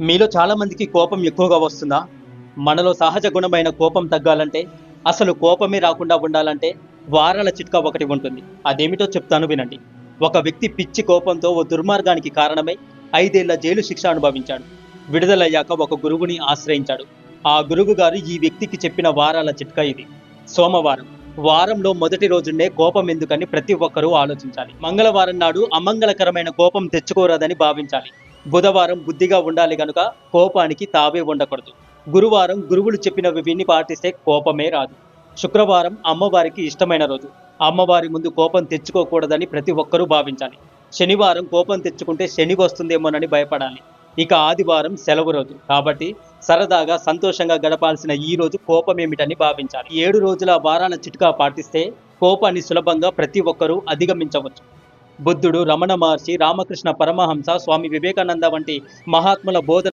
మీలో చాలా మందికి కోపం ఎక్కువగా వస్తుందా? మనలో సహజ గుణమైన కోపం తగ్గాలంటే, అసలు కోపమే రాకుండా ఉండాలంటే వారాల చిట్కా ఒకటి ఉంటుంది. అదేమిటో చెప్తాను వినండి. ఒక వ్యక్తి పిచ్చి కోపంతో ఓ దుర్మార్గానికి కారణమై 5 ఏళ్ల జైలు శిక్ష అనుభవించాడు. విడుదలయ్యాక ఒక గురువుని ఆశ్రయించాడు. ఆ గురువు గారు ఈ వ్యక్తికి చెప్పిన వారాల చిట్కా ఇది. సోమవారం, వారంలో మొదటి రోజునే కోపం ఎందుకని ప్రతి ఒక్కరూ ఆలోచించాలి. మంగళవారం నాడు అమంగళకరమైన కోపం తెచ్చుకోరాదని భావించాలి. బుధవారం బుద్ధిగా ఉండాలి గనుక కోపానికి తావే ఉండకూడదు. గురువారం గురువులు చెప్పినవి విని పాటిస్తే కోపమే రాదు. శుక్రవారం అమ్మవారికి ఇష్టమైన రోజు. అమ్మవారి ముందు కోపం తెచ్చుకోకూడదని ప్రతి ఒక్కరూ భావించాలి. శనివారం కోపం తెచ్చుకుంటే శని వస్తుందేమోనని భయపడాలి. ఇక ఆదివారం సెలవు రోజు కాబట్టి సరదాగా సంతోషంగా గడపాల్సిన ఈ రోజు కోపమేమిటని భావించాలి. 7 రోజుల వారాల చిట్కా పాటిస్తే కోపాన్ని సులభంగా ప్రతి ఒక్కరూ అధిగమించవచ్చు. బుద్ధుడు, రమణ మహర్షి, రామకృష్ణ పరమహంస, స్వామి వివేకానంద వంటి మహాత్ముల బోధన